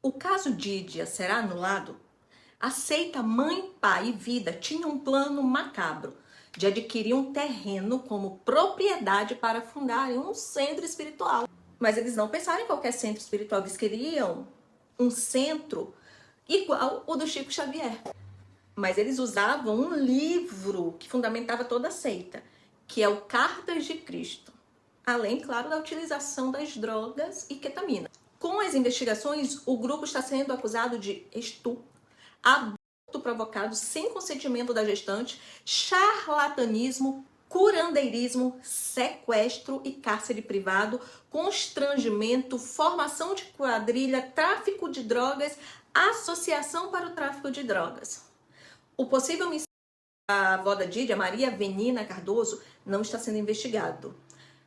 O caso Dídia será anulado? A seita Mãe, Pai e Vida tinha um plano macabro de adquirir um terreno como propriedade para fundarem um centro espiritual. Mas eles não pensaram em qualquer centro espiritual, eles queriam um centro igual o do Chico Xavier. Mas eles usavam um livro que fundamentava toda a seita, que é o Cartas de Cristo. Além, claro, da utilização das drogas e ketamina. Com as investigações, o grupo está sendo acusado de estupro, aborto provocado sem consentimento da gestante, charlatanismo, curandeirismo, sequestro e cárcere privado, constrangimento, formação de quadrilha, tráfico de drogas, associação para o tráfico de drogas. O possível homicídio da avó da Dídia, Maria Avelina Cardoso, não está sendo investigado.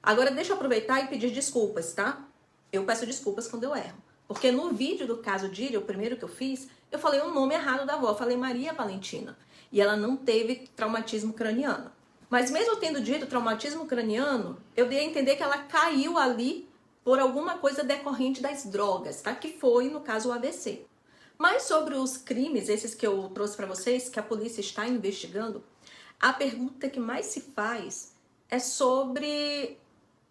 Agora deixa eu aproveitar e pedir desculpas, tá? Eu peço desculpas quando eu erro. Porque no vídeo do caso Dídia, o primeiro que eu fiz, eu falei o nome errado da avó, falei Maria Valentina. E ela não teve traumatismo craniano. Mas mesmo tendo dito traumatismo craniano, eu dei a entender que ela caiu ali por alguma coisa decorrente das drogas, tá? Que foi, no caso, o AVC. Mas sobre os crimes, esses que eu trouxe para vocês, que a polícia está investigando, a pergunta que mais se faz é sobre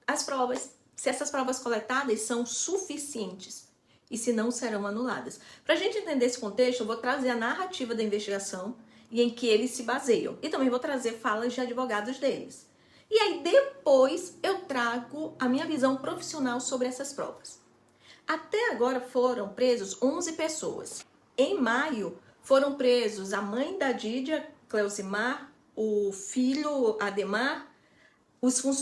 as provas. Se essas provas coletadas são suficientes e se não serão anuladas. Para a gente entender esse contexto, eu vou trazer a narrativa da investigação e em que eles se baseiam. E também vou trazer falas de advogados deles. E aí depois eu trago a minha visão profissional sobre essas provas. Até agora foram presos 11 pessoas. Em maio foram presos a mãe da Dídia, Cleusimar, o filho Ademar,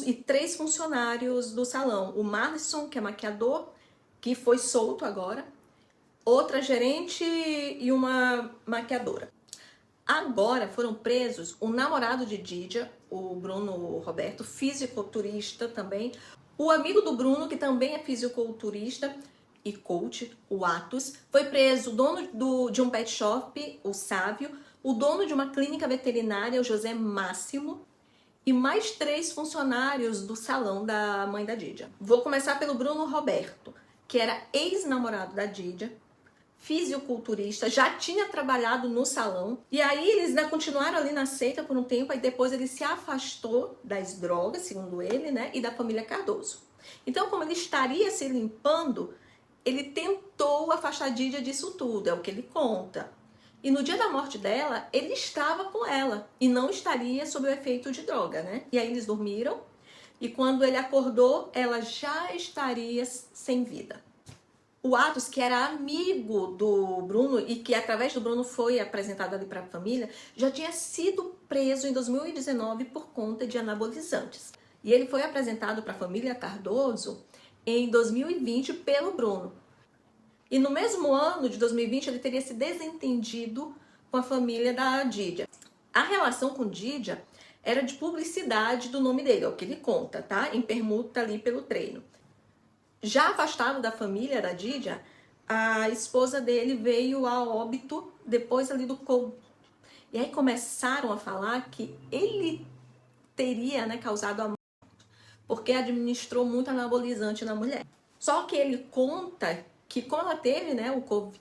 e 3 funcionários do salão. O Marlisson, que é maquiador, que foi solto agora, outra gerente e uma maquiadora. Agora foram presos o namorado de Dídia, o Bruno Roberto, fisiculturista também, o amigo do Bruno, que também é fisiculturista e coach, o Atos. Foi preso o dono de um pet shop, o Sávio, o dono de uma clínica veterinária, o José Máximo, e mais 3 funcionários do salão da mãe da Dídia. Vou começar pelo Bruno Roberto, que era ex-namorado da Dídia, fisiculturista, já tinha trabalhado no salão, e aí eles ainda continuaram ali na seita por um tempo, aí depois ele se afastou das drogas, segundo ele, né, e da família Cardoso. Então, como ele estaria se limpando, ele tentou afastar a Dídia disso tudo, é o que ele conta. E no dia da morte dela, ele estava com ela e não estaria sob o efeito de droga, né? E aí eles dormiram e quando ele acordou, ela já estaria sem vida. O Atos, que era amigo do Bruno e que através do Bruno foi apresentado ali para a família, já tinha sido preso em 2019 por conta de anabolizantes. E ele foi apresentado para a família Cardoso em 2020 pelo Bruno. E no mesmo ano de 2020 ele teria se desentendido com a família da Dídia. A relação com Dídia era de publicidade do nome dele, é o que ele conta, tá? Em permuta ali pelo treino. Já afastado da família da Dídia, a esposa dele veio a óbito depois ali do Covid. E aí começaram a falar que ele teria, né, causado a morte porque administrou muito anabolizante na mulher. Só que ele conta que como ela teve, né, o Covid,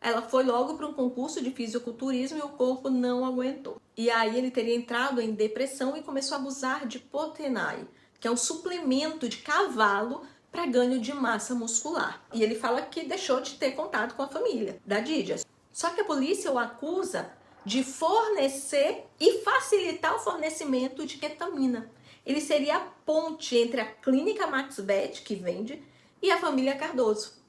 ela foi logo para um concurso de fisiculturismo e o corpo não aguentou. E aí ele teria entrado em depressão e começou a abusar de Potenai, que é um suplemento de cavalo para ganho de massa muscular. E ele fala que deixou de ter contato com a família da Dídia. Só que a polícia o acusa de fornecer e facilitar o fornecimento de ketamina. Ele seria a ponte entre a clínica Maxvet, que vende, e a família Cardoso.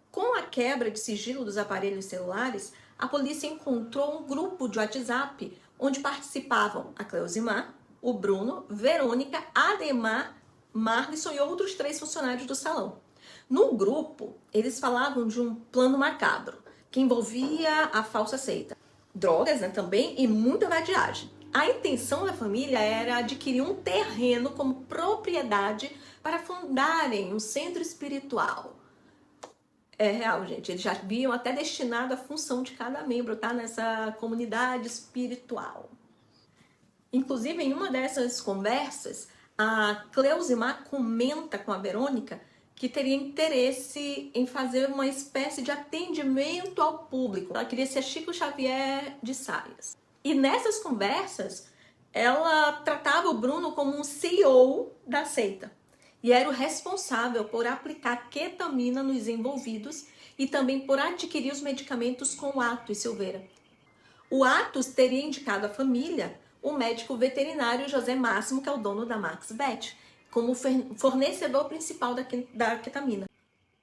Com a quebra de sigilo dos aparelhos celulares, a polícia encontrou um grupo de WhatsApp onde participavam a Cleusimar, o Bruno, Verônica, Ademar, Marlisson e outros 3 funcionários do salão. No grupo, eles falavam de um plano macabro, que envolvia a falsa seita, drogas, né, também, e muita vadiagem. A intenção da família era adquirir um terreno como propriedade para fundarem um centro espiritual. É real, gente. Eles já haviam até destinado a função de cada membro, tá? Nessa comunidade espiritual. Inclusive, em uma dessas conversas, a Cleusimar comenta com a Verônica que teria interesse em fazer uma espécie de atendimento ao público. Ela queria ser Chico Xavier de saias. E nessas conversas, ela tratava o Bruno como um CEO da seita. E era o responsável por aplicar ketamina nos envolvidos e também por adquirir os medicamentos com o Atos Silveira. O Atos teria indicado à família o médico veterinário José Máximo, que é o dono da Max Vet, como fornecedor principal da ketamina.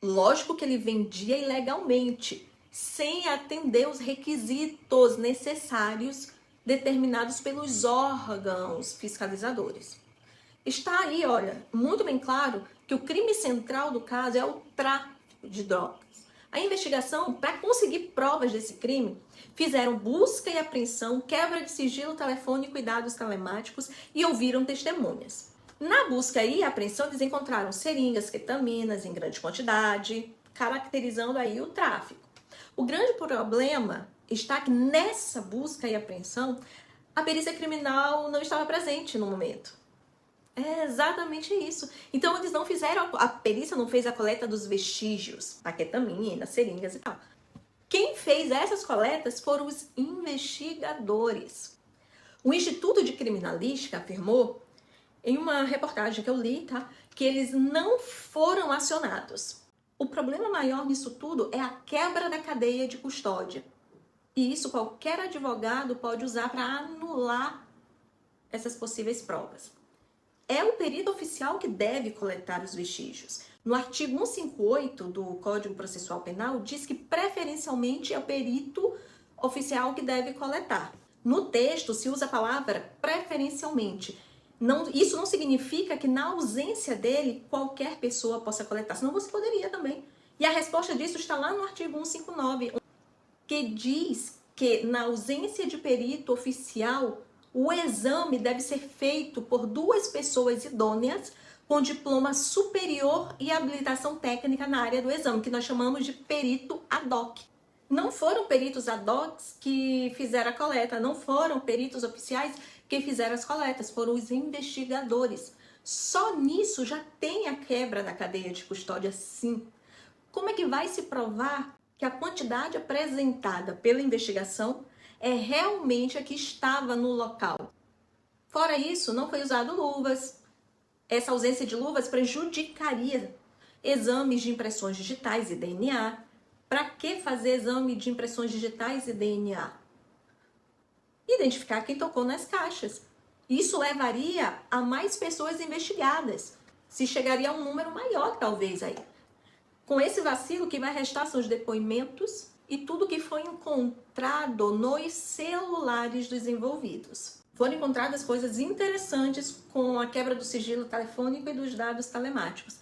Lógico que ele vendia ilegalmente, sem atender os requisitos necessários determinados pelos órgãos fiscalizadores. Está aí, olha, muito bem claro que o crime central do caso é o tráfico de drogas. A investigação, para conseguir provas desse crime, fizeram busca e apreensão, quebra de sigilo telefônico e dados telemáticos e ouviram testemunhas. Na busca e apreensão, eles encontraram seringas, ketaminas em grande quantidade, caracterizando aí o tráfico. O grande problema está que nessa busca e apreensão, a perícia criminal não estava presente no momento. É exatamente isso. Então eles não fizeram, a perícia não fez a coleta dos vestígios, a ketamina, seringas e tal. Quem fez essas coletas foram os investigadores. O Instituto de Criminalística afirmou, em uma reportagem que eu li, tá, que eles não foram acionados. O problema maior nisso tudo é a quebra da cadeia de custódia. E isso qualquer advogado pode usar para anular essas possíveis provas. É o perito oficial que deve coletar os vestígios. No artigo 158 do Código Processual Penal, diz que preferencialmente é o perito oficial que deve coletar. No texto se usa a palavra preferencialmente. Isso não significa que na ausência dele qualquer pessoa possa coletar, senão você poderia também. E a resposta disso está lá no artigo 159, que diz que na ausência de perito oficial, o exame deve ser feito por 2 pessoas idôneas com diploma superior e habilitação técnica na área do exame, que nós chamamos de perito ad hoc. Não foram peritos ad hoc que fizeram a coleta, não foram peritos oficiais que fizeram as coletas, foram os investigadores. Só nisso já tem a quebra da cadeia de custódia, sim. Como é que vai se provar que a quantidade apresentada pela investigação é realmente a que estava no local? Fora isso, não foi usado luvas. Essa ausência de luvas prejudicaria exames de impressões digitais e DNA. Para que fazer exame de impressões digitais e DNA? Identificar quem tocou nas caixas. Isso levaria a mais pessoas investigadas. Se chegaria a um número maior, talvez, aí. Com esse vacilo, o que vai restar são os depoimentos e tudo que foi encontrado nos celulares dos envolvidos. Foram encontradas coisas interessantes com a quebra do sigilo telefônico e dos dados telemáticos.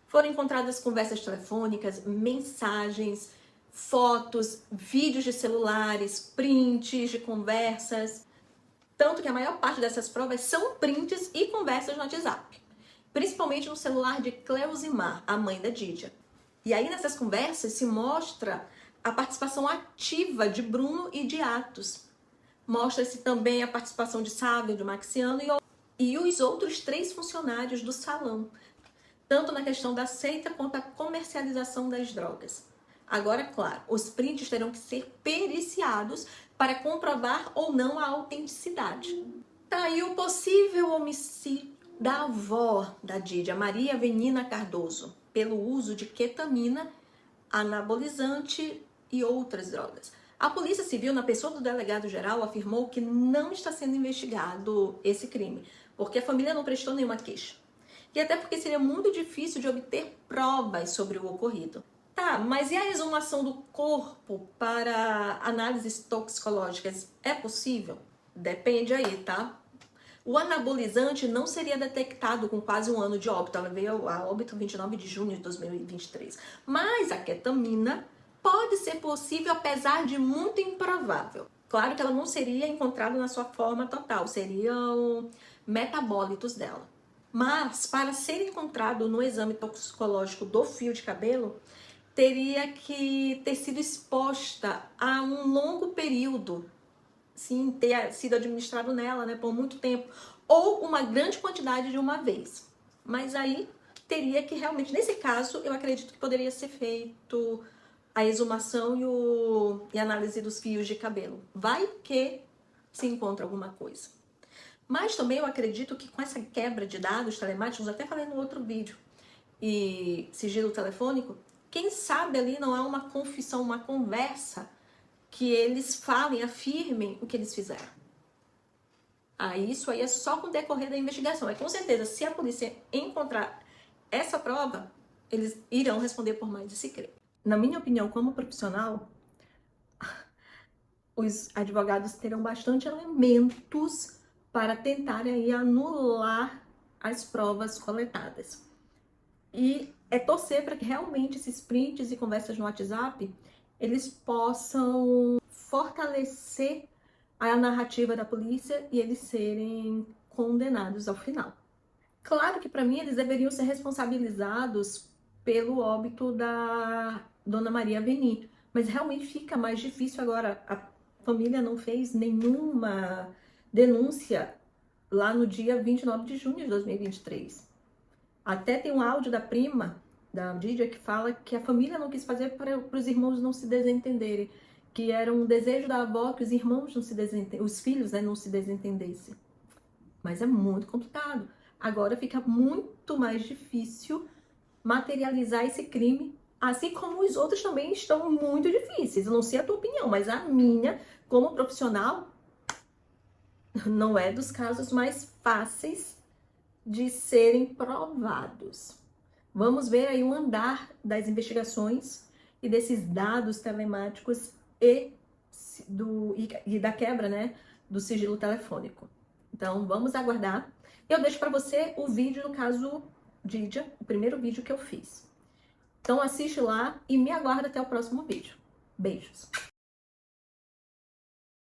Foram encontradas conversas telefônicas, mensagens, fotos, vídeos de celulares, prints de conversas. Tanto que a maior parte dessas provas são prints e conversas no WhatsApp. Principalmente no celular de Cleusimar, a mãe da Dídia. E aí nessas conversas se mostra a participação ativa de Bruno e de Atos. Mostra-se também a participação de Sávio, de Maxiano e os outros 3 funcionários do salão. Tanto na questão da seita quanto a comercialização das drogas. Agora, claro, os prints terão que ser periciados para comprovar ou não a autenticidade. Tá aí o possível homicídio da avó da Dídia, Maria Avenina Cardoso, pelo uso de ketamina, anabolizante e outras drogas. A Polícia Civil, na pessoa do delegado-geral, afirmou que não está sendo investigado esse crime, porque a família não prestou nenhuma queixa. E até porque seria muito difícil de obter provas sobre o ocorrido. Tá, mas e a exumação do corpo para análises toxicológicas? É possível? Depende aí, tá? O anabolizante não seria detectado com quase um ano de óbito. Ela veio a óbito 29 de junho de 2023. Mas a ketamina pode ser possível, apesar de muito improvável. Claro que ela não seria encontrada na sua forma total. Seriam metabólitos dela. Mas, para ser encontrado no exame toxicológico do fio de cabelo, teria que ter sido exposta a um longo período, sim, ter sido administrado nela, né, por muito tempo, ou uma grande quantidade de uma vez. Mas aí teria que realmente, nesse caso, eu acredito que poderia ser feito a exumação e a análise dos fios de cabelo. Vai que se encontra alguma coisa. Mas também eu acredito que com essa quebra de dados telemáticos, até falei no outro vídeo, e sigilo telefônico, quem sabe ali não há uma confissão, uma conversa que eles falem, afirmem o que eles fizeram. Isso aí é só com o decorrer da investigação. Com certeza, se a polícia encontrar essa prova, eles irão responder por mais esse crime. Na minha opinião, como profissional, os advogados terão bastante elementos para tentarem aí anular as provas coletadas. E é torcer para que realmente esses prints e conversas no WhatsApp, eles possam fortalecer a narrativa da polícia e eles serem condenados ao final. Claro que para mim eles deveriam ser responsabilizados pelo óbito da Dona Maria Beni, mas realmente fica mais difícil agora. A família não fez nenhuma denúncia lá no dia 29 de junho de 2023. Até tem um áudio da prima, da Dídia, que fala que a família não quis fazer para os irmãos não se desentenderem, que era um desejo da avó que os irmãos não se desentendessem, os filhos, não se desentendessem. Mas é muito complicado. Agora fica muito mais difícil materializar esse crime, assim como os outros também estão muito difíceis. Eu não sei a tua opinião, mas a minha, como profissional, não é dos casos mais fáceis de serem provados. Vamos ver aí o andar das investigações e desses dados telemáticos e da quebra, né, do sigilo telefônico. Então, vamos aguardar. Eu deixo para você o vídeo, no caso, Dídia, o primeiro vídeo que eu fiz. Então, assiste lá e me aguarda até o próximo vídeo. Beijos!